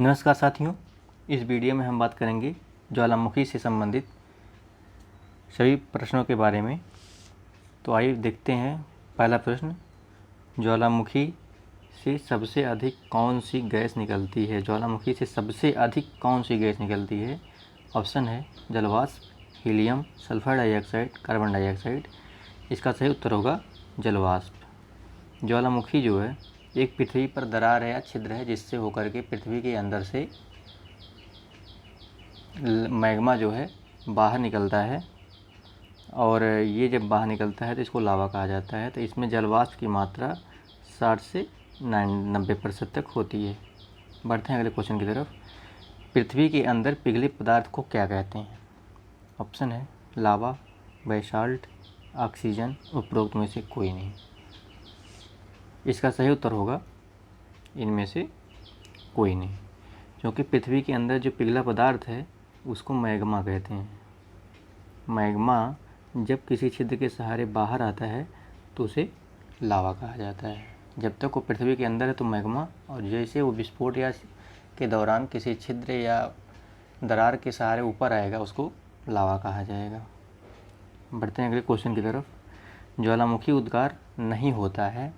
नमस्कार साथियों, इस वीडियो में हम बात करेंगे ज्वालामुखी से संबंधित सभी प्रश्नों के बारे में। तो आइए देखते हैं। पहला प्रश्न, ज्वालामुखी से सबसे अधिक कौन सी गैस निकलती है? ज्वालामुखी से सबसे अधिक कौन सी गैस निकलती है? ऑप्शन है जलवाष्प, helium, sulphur dioxide, carbon dioxide. इसका सही उत्तर होगा जलवाष्प। ज्वालामुखी जो है एक पृथ्वी पर दरार है या छिद्र है जिससे होकर के पृथ्वी के अंदर से मैग्मा जो है बाहर निकलता है, और ये जब बाहर निकलता है तो इसको लावा कहा जाता है। तो इसमें जलवाष्प की मात्रा 60 से 90% तक होती है। बढ़ते हैं अगले क्वेश्चन की तरफ। पृथ्वी के अंदर पिघले पदार्थ को क्या कहते हैं? ऑप्शन है लावा, बेसाल्ट, ऑक्सीजन, उपरोक्त में से कोई नहीं। इसका सही उत्तर होगा इनमें से कोई नहीं, क्योंकि पृथ्वी के अंदर जो पिघला पदार्थ है उसको मैग्मा कहते हैं। मैग्मा जब किसी छिद्र के सहारे बाहर आता है तो उसे लावा कहा जाता है। जब तक वो पृथ्वी के अंदर है तो मैग्मा, और जैसे वो विस्फोट या के दौरान किसी छिद्र या दरार के सहारे ऊपर आएगा उसको लावा कहा जाएगा। बढ़ते हैं अगले क्वेश्चन की तरफ। ज्वालामुखी उद्गार नहीं होता है।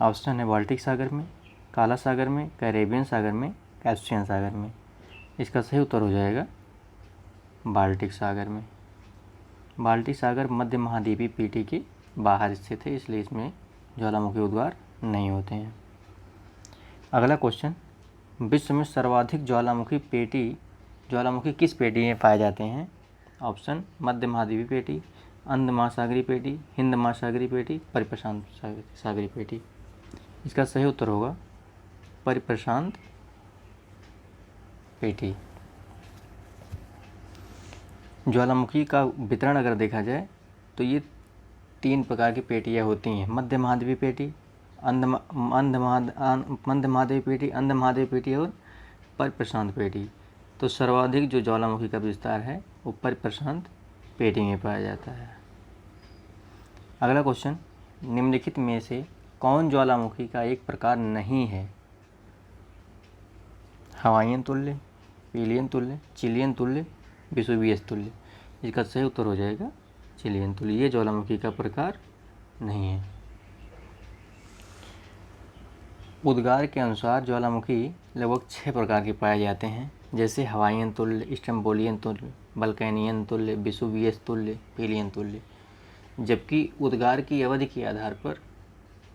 ऑप्शन है बाल्टिक सागर में, काला सागर में, कैरेबियन सागर में, कैस्पियन सागर में। इसका सही उत्तर हो जाएगा बाल्टिक सागर में। बाल्टिक सागर मध्य महाद्वीपीय पीटी के बाहर स्थित है, इसलिए इसमें ज्वालामुखी उद्गार नहीं होते हैं। अगला क्वेश्चन, विश्व में सर्वाधिक ज्वालामुखी किस पेटी में पाए जाते हैं? ऑप्शन मध्य महाद्वीपीय पेटी, अंध महासागरीय पेटी, हिंद महासागरीय पेटी, परिप्रशांत सागरीय पेटी। इसका सही उत्तर होगा परिप्रशांत पेटी। ज्वालामुखी का वितरण अगर देखा जाए तो ये 3 प्रकार की पेटियाँ होती हैं: मध्य महाद्वीपीय पेटी, मध्य महाद्वीपीय पेटी, अंध महाद्वीपीय पेटी और परिप्रशांत पेटी। तो सर्वाधिक जो ज्वालामुखी का विस्तार है वो परिप्रशांत पेटी में पाया जाता है। अगला क्वेश्चन, निम्नलिखित में से कौन ज्वालामुखी का एक प्रकार नहीं है? हवाईयन तुल्य, पिलियन तुल्य, चिलियन तुल्य, वेसुवियस तुल्य। इसका सही उत्तर हो जाएगा चिलियन तुल्य। ये ज्वालामुखी का प्रकार नहीं है। उद्गार के अनुसार ज्वालामुखी लगभग 6 प्रकार के पाए जाते हैं, जैसे हवाईयन तुल्य, स्टम्बोलियन तुल्य, वल्केनियन तुल्य, वेसुवियस तुल्य, पिलियन तुल्य। जबकि उद्गार की अवधि के आधार पर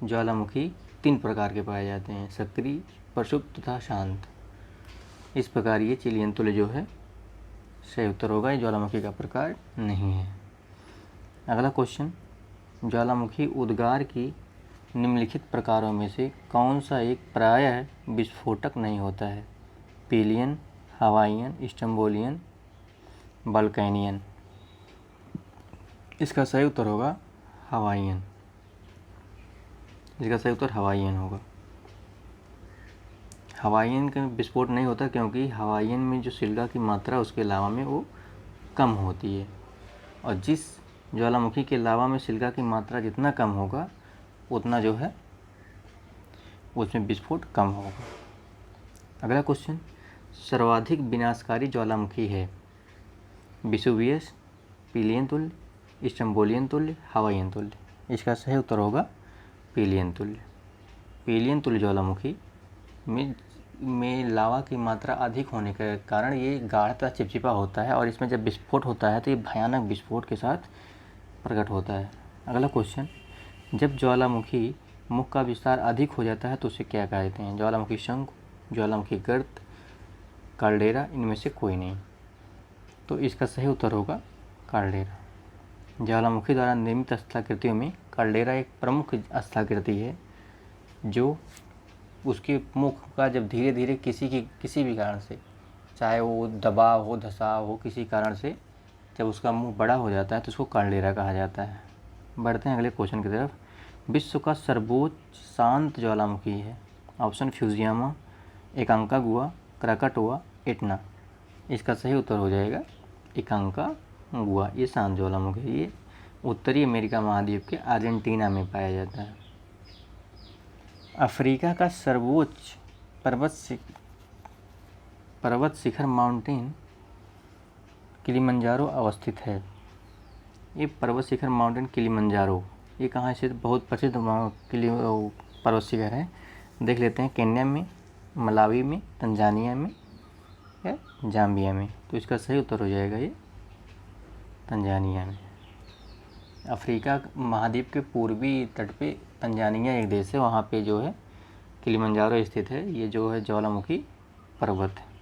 ज्वालामुखी 3 प्रकार के पाए जाते हैं: सक्रिय, प्रक्षुब्ध तथा शांत। इस प्रकार ये चिलियन तुल्य जो है सही उत्तर होगा, ये ज्वालामुखी का प्रकार नहीं है। अगला क्वेश्चन, ज्वालामुखी उद्गार की निम्नलिखित प्रकारों में से कौन सा एक प्रायः विस्फोटक नहीं होता है? Plinian, Hawaiian, Strombolian, Vulcanian. इसका सही उत्तर होगा हवाईयन। इसका सही उत्तर हवाईयन होगा। हवाईयन का विस्फोट नहीं होता क्योंकि हवाईयन में जो सिलिका की मात्रा उसके लावा में वो कम होती है, और जिस ज्वालामुखी के लावा में सिलिका की मात्रा जितना कम होगा उतना जो है उसमें विस्फोट कम होगा। अगला क्वेश्चन, सर्वाधिक विनाशकारी ज्वालामुखी है? वेसुवियस, पिलियन तुल्य, स्टम्बोलियन तुल्य, हवाईयन तुल्य। इसका सही उत्तर होगा पिलियन तुल्य। पिलियन तुल्य ज्वालामुखी में लावा की मात्रा अधिक होने के कारण ये गाढ़ तथा चिपचिपा होता है, और इसमें जब विस्फोट होता है तो ये भयानक विस्फोट के साथ प्रकट होता है। अगला क्वेश्चन, जब ज्वालामुखी मुख का विस्तार अधिक हो जाता है तो उसे क्या कहते हैं? ज्वालामुखी शंकु, ज्वालामुखी गर्त, काल्डेरा, इनमें से कोई नहीं। तो इसका सही उत्तर होगा काल्डेरा। ज्वालामुखी द्वारा निर्मित स्थलाकृतियों में काल्डेरा एक प्रमुख स्थलाकृति है, जो उसके मुख का जब धीरे धीरे किसी भी कारण से, चाहे वो दबाव हो, धसाव हो, किसी कारण से जब उसका मुंह बड़ा हो जाता है तो उसको काल्डेरा कहा जाता है। बढ़ते हैं अगले क्वेश्चन की तरफ। विश्व का सर्वोच्च शांत ज्वालामुखी है? Option Fujiyama, एकांकागुआ, Krakatoa, Etna. इसका सही उत्तर हो जाएगा एकांकागुआ। ये शांत ज्वालामुखी है। ये उत्तरी अमेरिका महाद्वीप के अर्जेंटीना में पाया जाता है। अफ्रीका का सर्वोच्च पर्वत पर्वत शिखर माउंटेन किलिमंजारो अवस्थित है? ये पर्वत शिखर माउंटेन किलिमंजारो ये कहाँ स्थित? बहुत प्रसिद्ध पर्वत शिखर है। देख लेते हैं, केन्या में, मलावी में, तंजानिया में या जाम्बिया में। तो इसका सही उत्तर हो जाएगा ये तंजानिया में। अफ्रीका महाद्वीप के पूर्वी तट पे तंजानिया एक देश है, वहाँ पे जो है किलिमंजारो स्थित है। ये जो है ज्वालामुखी पर्वत है।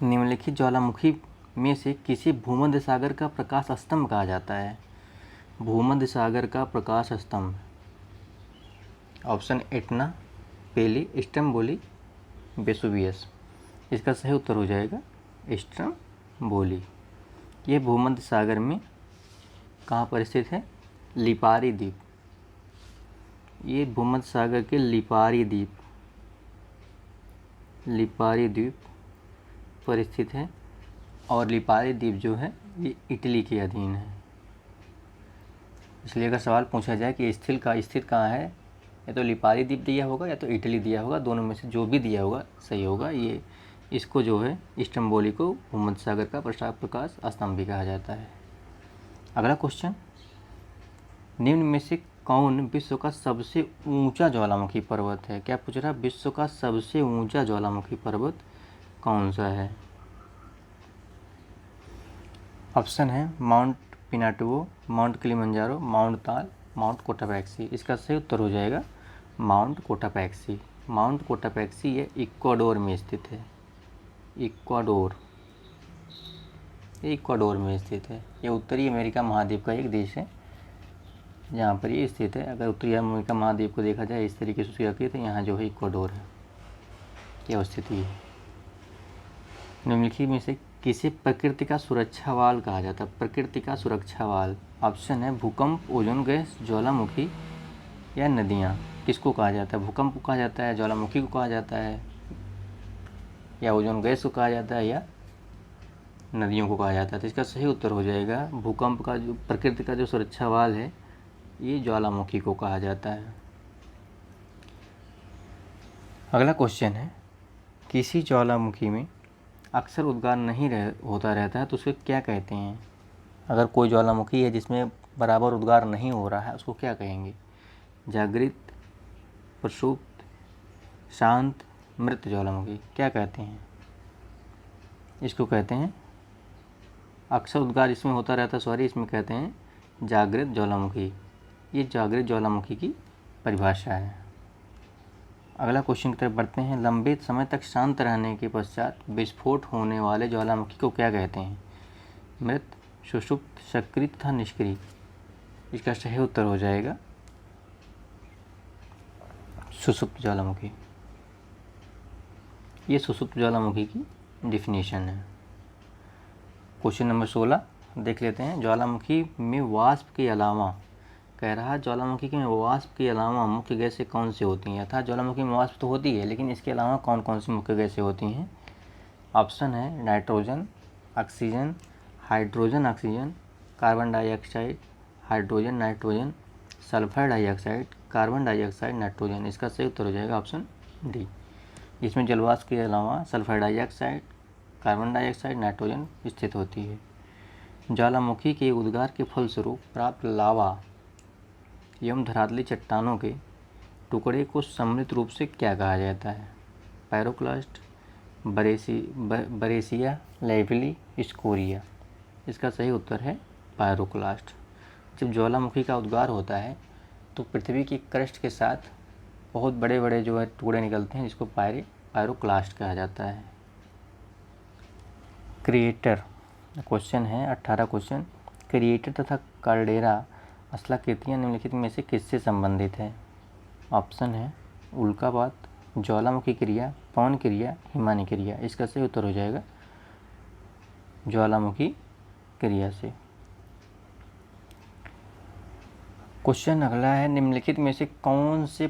निम्नलिखित ज्वालामुखी में से किसी भूमध्य सागर का प्रकाश स्तंभ कहा जाता है? भूमध्य सागर का प्रकाश स्तंभ। ऑप्शन एटना, पेली, स्ट्रम्बोली, वेसुवियस। इसका सही उत्तर हो जाएगा स्ट्रम्बोली। ये भूमध्य सागर में कहाँ पर स्थित है? लिपारी द्वीप। ये भूमध्य सागर के लिपारी द्वीप पर स्थित है। और लिपारी द्वीप जो है ये इटली के अधीन है। इसलिए अगर सवाल पूछा जाए कि स्थित कहाँ है, या तो लिपारी द्वीप दिया होगा या तो इटली दिया होगा, दोनों में से जो भी दिया होगा सही होगा। ये इसको जो है स्ट्रम्बोली को भूमध्य सागर का प्रकाश स्तंभ भी कहा जाता है। अगला क्वेश्चन, निम्न में से कौन विश्व का सबसे ऊंचा ज्वालामुखी पर्वत है? क्या पूछ रहा है? विश्व का सबसे ऊंचा ज्वालामुखी पर्वत कौन सा है? ऑप्शन है mount Pinatubo, mount Kilimanjaro, mount ताल, माउंट कोटापैक्सी। इसका सही उत्तर हो जाएगा माउंट कोटापैक्सी। माउंट कोटापैक्सी ये इक्वाडोर में स्थित है। इक्वाडोर में स्थित है। ये उत्तरी अमेरिका महाद्वीप का एक देश है जहाँ पर ये स्थित है। अगर उत्तरी अमेरिका महाद्वीप को देखा जाए इस तरीके से उसकी आकृति, तो यहाँ जो है इक्वाडोर है की अवस्थिति है। निम्नलिखित में से किसे प्रकृति का सुरक्षा वाल कहा जाता है? प्रकृति का सुरक्षा वाल। ऑप्शन है भूकंप, ओजोन गैस, ज्वालामुखी या नदियाँ। किसको कहा जाता है? भूकंप को कहा जाता है, ज्वालामुखी को कहा जाता है, या ओजोन गैस को कहा जाता है, या नदियों को कहा जाता है? तो इसका सही उत्तर हो जाएगा भूकंप का जो प्रकृति का जो सुरक्षा वाल है ये ज्वालामुखी को कहा जाता है। अगला क्वेश्चन है, किसी ज्वालामुखी में अक्सर उद्गार नहीं होता रहता है तो उसे क्या कहते हैं? अगर कोई ज्वालामुखी है जिसमें बराबर उद्गार नहीं हो रहा है उसको क्या कहेंगे? जागृत, प्रसुप्त, शांत, मृत ज्वालामुखी। क्या कहते हैं इसको? कहते हैं अक्सर उद्गार इसमें होता रहता है, इसमें कहते हैं जागृत ज्वालामुखी। ये जागृत ज्वालामुखी की परिभाषा है। अगला क्वेश्चन की तरफ बढ़ते हैं, लंबे समय तक शांत रहने के पश्चात विस्फोट होने वाले ज्वालामुखी को क्या कहते हैं? मृत, सुषुप्त, सक्रिय तथा निष्क्रिय। इसका सही उत्तर हो जाएगा सुषुप्त ज्वालामुखी। ये सुषुप्त ज्वालामुखी की डिफिनीशन है। क्वेश्चन नंबर 16 देख लेते हैं, ज्वालामुखी में वाष्प के अलावा, कह रहा है ज्वालामुखी में वाष्प के अलावा मुख्य गैसें कौन सी होती हैं? अर्थात ज्वालामुखी में वाष्प तो होती है लेकिन इसके अलावा कौन कौन सी मुख्य गैसें होती हैं? ऑप्शन है nitrogen, oxygen, hydrogen oxygen, carbon dioxide, hydrogen nitrogen, sulphur dioxide, carbon dioxide nitrogen. इसका सही उत्तर हो जाएगा ऑप्शन डी। इसमें जलवाष्प के अलावा sulphur dioxide, carbon dioxide, nitrogen स्थित होती है। ज्वालामुखी के उद्गार के फलस्वरूप प्राप्त लावा एवं धरातली चट्टानों के टुकड़े को सम्मिलित रूप से क्या कहा जाता है? पायरोक्लास्ट, बरेसिया, लेविली, स्कोरिया। इसका सही उत्तर है पायरोक्लास्ट। जब ज्वालामुखी का उद्गार होता है तो पृथ्वी की क्रस्ट के साथ बहुत बड़े बड़े जो है टुकड़े निकलते हैं जिसको पायरोक्लास्ट कहा जाता है। क्रिएटर क्वेश्चन है 18 क्वेश्चन, क्रिएटर तथा कार्डेरा स्थलाकृतियाँ निम्नलिखित में से किससे संबंधित है? ऑप्शन है उल्कापात, ज्वालामुखी क्रिया, पवन क्रिया, हिमानी क्रिया। इसका सही उत्तर हो जाएगा ज्वालामुखी क्रिया से। क्वेश्चन अगला है, निम्नलिखित में से कौन से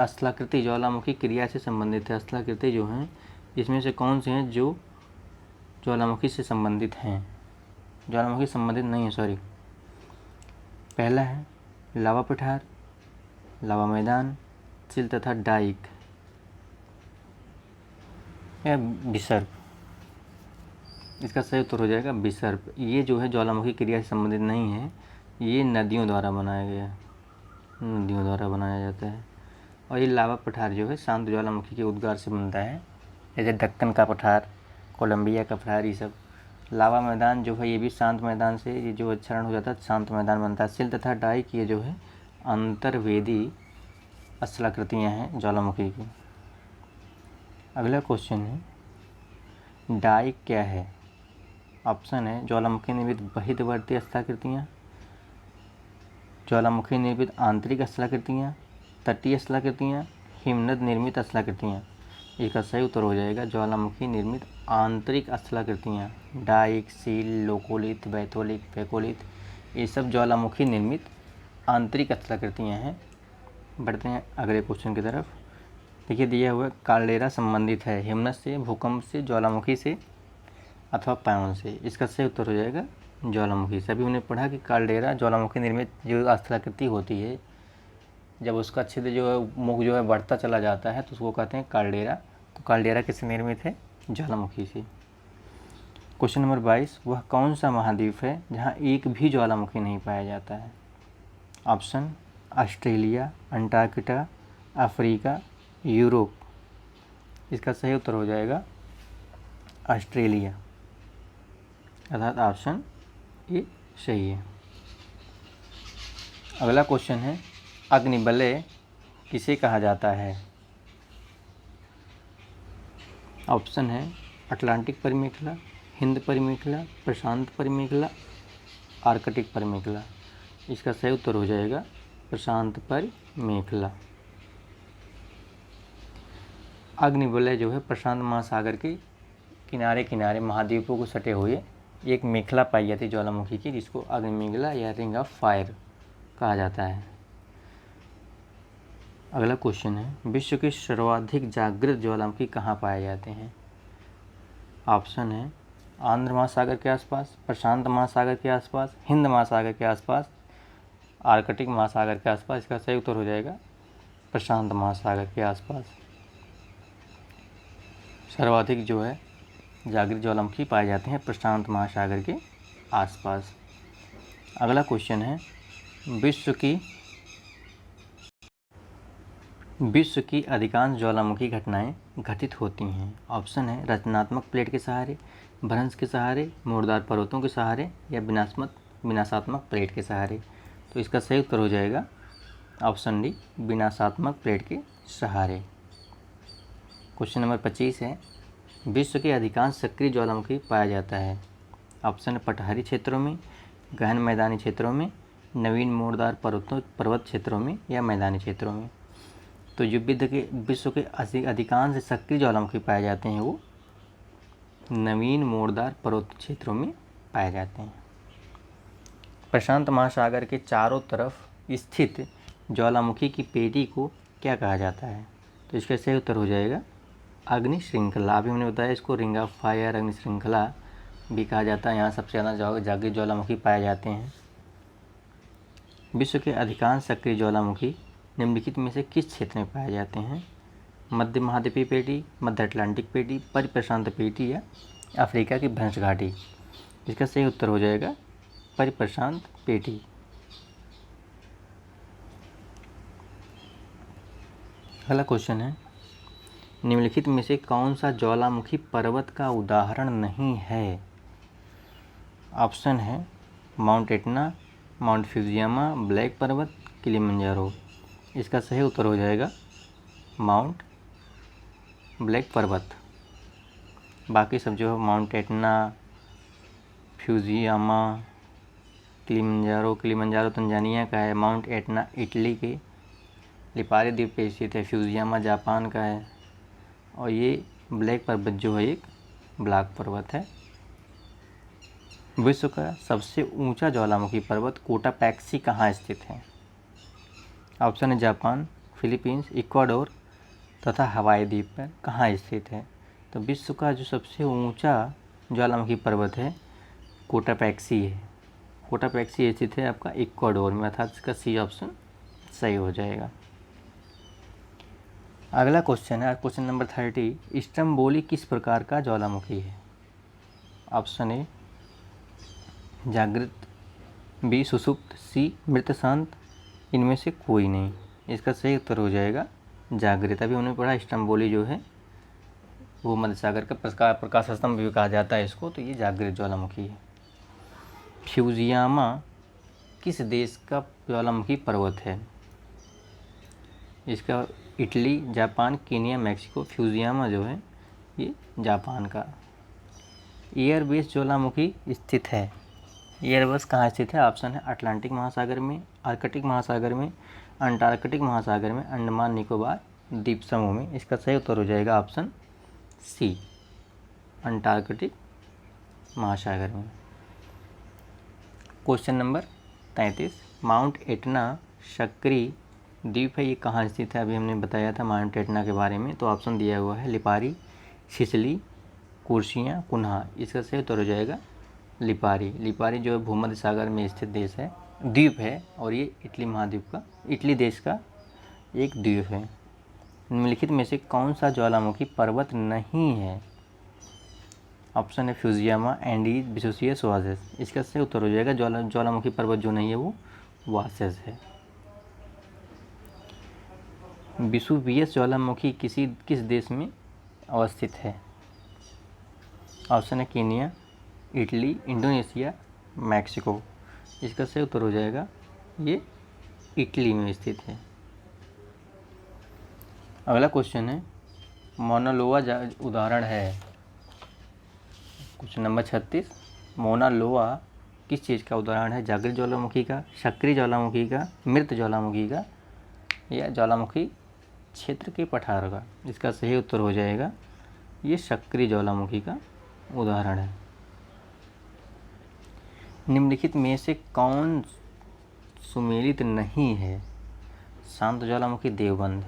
स्थलाकृति ज्वालामुखी क्रिया से संबंधित है? स्थलाकृति जो हैं इसमें से कौन से हैं जो ज्वालामुखी से संबंधित हैं? ज्वालामुखी संबंधित नहीं है, पहला है लावा पठार, लावा मैदान, सिल तथा डाइक या विसर्प। इसका सही उत्तर हो जाएगा विसर्प। ये जो है ज्वालामुखी क्रिया से संबंधित नहीं है, ये नदियों द्वारा बनाया गया, नदियों द्वारा बनाया जाता है। और ये लावा पठार जो है शांत ज्वालामुखी के उद्गार से बनता है, जैसे दक्कन का पठार, कोलंबिया का पठार, ये सब। लावा मैदान जो है ये भी शांत मैदान से, ये जो क्षरण हो जाता है शांत मैदान बनता है। सिल तथा डाइक ये जो है अंतर्वेदी स्थलाकृतियाँ हैं ज्वालामुखी की। अगला क्वेश्चन है डाइक क्या है। ऑप्शन है ज्वालामुखी निर्मित बहिर्वर्ती स्थलाकृतियाँ, ज्वालामुखी निर्मित आंतरिक स्थलाकृतियाँ, तटीय स्थलाकृतियाँ, हिमनद निर्मित स्थलाकृतियाँ। इसका सही उत्तर हो जाएगा ज्वालामुखी निर्मित आंतरिक स्थलाकृतियाँ। डाइक, सील, लोकोलिथ, बैथोलिथ, फेकोलिथ, ये सब ज्वालामुखी निर्मित आंतरिक स्थलाकृतियाँ हैं। बढ़ते हैं अगले क्वेश्चन की तरफ। देखिए दिया हुआ काल्डेरा संबंधित है हिमनद से, भूकंप से, ज्वालामुखी से अथवा पायोन से। इसका सही उत्तर हो जाएगा ज्वालामुखी। सभी हमने पढ़ा कि काल्डेरा ज्वालामुखी निर्मित जो स्थलाकृति होती है, जब उसका छिद्र जो है मुख जो है बढ़ता चला जाता है तो उसको कहते हैं काल्डेरा। तो काल्डेरा किससे निर्मित है? ज्वालामुखी से। क्वेश्चन नंबर 22, वह कौन सा महाद्वीप है जहाँ एक भी ज्वालामुखी नहीं पाया जाता है? Option Australia, Antarctica, Africa, Europe. इसका सही उत्तर हो जाएगा ऑस्ट्रेलिया, अर्थात ऑप्शन ये सही है। अगला क्वेश्चन है अग्निवलय किसे कहा जाता है? ऑप्शन है अटलांटिक परिमेखला, हिंद परिमेखला, प्रशांत परिमेखला, आर्कटिक परिमेखला। इसका सही उत्तर हो जाएगा प्रशांत परिमेखला। अग्निवलय जो है प्रशांत महासागर के किनारे किनारे महाद्वीपों को सटे हुए एक मेखला पाई जाती है ज्वालामुखी की, जिसको अग्निमेखला या रिंग ऑफ फायर कहा जाता है। अगला क्वेश्चन है विश्व के सर्वाधिक जागृत ज्वालामुखी कहाँ पाए जाते हैं? ऑप्शन है आंध्र महासागर के आसपास, प्रशांत महासागर के आसपास, हिंद महासागर के आसपास, आर्कटिक महासागर के आसपास। इसका सही उत्तर हो जाएगा प्रशांत महासागर के आसपास। सर्वाधिक जो है जागृत ज्वालामुखी पाए जाते हैं प्रशांत महासागर के आसपास। अगला क्वेश्चन है विश्व की अधिकांश ज्वालामुखी घटनाएं घटित होती हैं। ऑप्शन है रचनात्मक प्लेट के सहारे, भ्रंश के सहारे, मुर्दार पर्वतों के सहारे या विनाशात्मक प्लेट के सहारे। तो इसका सही उत्तर हो जाएगा ऑप्शन डी, विनाशात्मक प्लेट के सहारे। क्वेश्चन नंबर 25 है विश्व के अधिकांश सक्रिय ज्वालामुखी पाया जाता है। ऑप्शन है पठारी क्षेत्रों में, गहन मैदानी क्षेत्रों में, नवीन मोड़दार पर्वत क्षेत्रों में या मैदानी क्षेत्रों में। तो जो विश्व के अधिकांश सक्रिय ज्वालामुखी पाए जाते हैं वो नवीन मोड़दार पर्वत क्षेत्रों में पाए जाते हैं। प्रशांत महासागर के चारों तरफ स्थित ज्वालामुखी की पेटी को क्या कहा जाता है? तो इसका सही उत्तर हो जाएगा अग्नि श्रृंखला। अभी हमने बताया इसको रिंग ऑफ फायर, अग्नि श्रृंखला भी कहा जाता है। यहाँ सबसे ज़्यादा जागृत ज्वालामुखी पाए जाते हैं। विश्व के अधिकांश सक्रिय ज्वालामुखी निम्नलिखित में से किस क्षेत्र में पाए जाते हैं? मध्य महाद्वीपीय पेटी, मध्य अटलांटिक पेटी, परिप्रशांत पेटी या अफ्रीका की भ्रंश घाटी। इसका सही उत्तर हो जाएगा परिप्रशांत पेटी। अगला क्वेश्चन है निम्नलिखित में से कौन सा ज्वालामुखी पर्वत का उदाहरण नहीं है? ऑप्शन है mount Etna, mount Fujiyama, black पर्वत, किलिमंजारो। इसका सही उत्तर हो जाएगा माउंट ब्लैक पर्वत। बाकी सब जो है mount Etna, Fujiyama, Kilimanjaro Tanzania का है, माउंट एटना इटली के लिपारी द्वीप पे स्थित है, फ्यूजियामा जापान का है, और ये ब्लैक पर्वत जो है एक ब्लैक पर्वत है। विश्व का सबसे ऊंचा ज्वालामुखी पर्वत कोटापैक्सी कहाँ स्थित है? ऑप्शन है जापान, फिलीपींस, इक्वाडोर तथा हवाई द्वीप पर कहाँ स्थित है? तो विश्व का जो सबसे ऊंचा ज्वालामुखी पर्वत है कोटापैक्सी है। कोटापैक्सी स्थित है आपका इक्वाडोर में, अर्थात इसका सी ऑप्शन सही हो जाएगा। अगला क्वेश्चन है क्वेश्चन नंबर 30, स्ट्रम्बोली किस प्रकार का ज्वालामुखी है? ऑप्शन ए जागृत, बी सुषुप्त, सी मृत शांत, इनमें से कोई नहीं। इसका सही उत्तर हो जाएगा जागृत। अभी हमने पढ़ा स्ट्रम्बोली जो है वो मध्य सागर का प्रकाश स्तंभ भी कहा जाता है इसको, तो ये जागृत ज्वालामुखी है। फ्यूजियामा किस देश का ज्वालामुखी पर्वत है? इसका Italy, Japan, Kenya, Mexico. Fujiyama जो है ये जापान का। एयरबेस ज्वालामुखी स्थित है। एयरबेस कहाँ स्थित है? ऑप्शन है अटलांटिक महासागर में, आर्कटिक महासागर में, अंटार्कटिक महासागर में, अंडमान निकोबार द्वीप समूह में। इसका सही उत्तर हो जाएगा ऑप्शन सी, अंटार्कटिक महासागर में। क्वेश्चन नंबर 33, माउंट एटना सक्रिय द्वीप है, ये कहाँ स्थित है? अभी हमने बताया था माउंट एटना के बारे में, तो ऑप्शन दिया हुआ है लिपारी, सिसिली, कुर्सियाँ, कुन्हा। इसका सही उत्तर हो जाएगा लिपारी। लिपारी जो है भूमध्य सागर में स्थित देश है, द्वीप है, और ये इटली देश का एक द्वीप है। निम्नलिखित में से कौन सा ज्वालामुखी पर्वत नहीं है? ऑप्शन है फ्यूजियामा, एंडीज, वेसुवियस, वासेस। इसका सही उत्तर हो जाएगा ज्वालामुखी पर्वत जो नहीं है वो वासेस है। वेसुवियस ज्वालामुखी किस देश में अवस्थित है? ऑप्शन है केनिया, इटली, इंडोनेशिया, मैक्सिको। इसका सही उत्तर हो जाएगा ये इटली में स्थित है। अगला क्वेश्चन है मौना लोआ उदाहरण है। क्वेश्चन नंबर 36, मौना लोआ किस चीज़ का उदाहरण है? जागृत ज्वालामुखी का, सक्रिय ज्वालामुखी का, मृत ज्वालामुखी का, या ज्वालामुखी क्षेत्र के पठार का? इसका सही उत्तर हो जाएगा ये सक्रिय ज्वालामुखी का उदाहरण है। निम्नलिखित में से कौन सुमेलित नहीं है? शांत ज्वालामुखी देवबंद,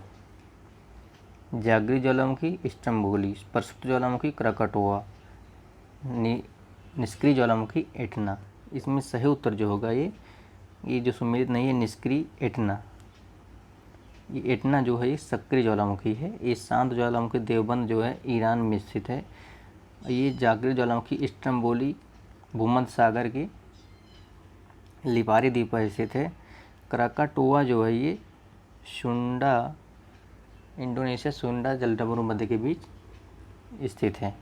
जागृत ज्वालामुखी स्ट्रम्बोली, प्रसुप्त ज्वालामुखी क्रकटोआ, निष्क्रिय ज्वालामुखी एटना। इसमें सही उत्तर जो होगा ये जो सुमेलित नहीं है निष्क्रिय एटना। ये एटना जो है ये सक्रिय ज्वालामुखी है। ये शांत ज्वालामुखी देवबंद जो है ईरान में स्थित है। ये जागृत ज्वालामुखी स्ट्रम्बोली भूमध्य सागर के लिपारी द्वीप पर स्थित है। क्राकाटोआ जो है ये सुंडा, इंडोनेशिया सुंडा जलडमरू मध्य के बीच स्थित है।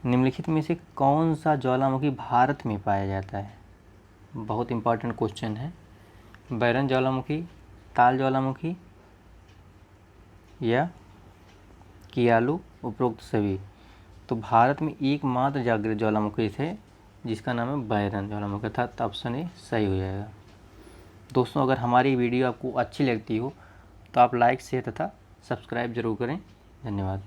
निम्नलिखित में से कौन सा ज्वालामुखी भारत में पाया जाता है? बहुत इंपॉर्टेंट क्वेश्चन है। बैरन ज्वालामुखी, ताल ज्वालामुखी, या कियालू, उपरोक्त सभी। तो भारत में एकमात्र जागृत ज्वालामुखी थे जिसका नाम है बैरन ज्वालामुखी, अर्थात ऑप्शन ए सही हो जाएगा। दोस्तों, अगर हमारी वीडियो आपको अच्छी लगती हो तो आप लाइक, शेयर तथा सब्सक्राइब जरूर करें। धन्यवाद।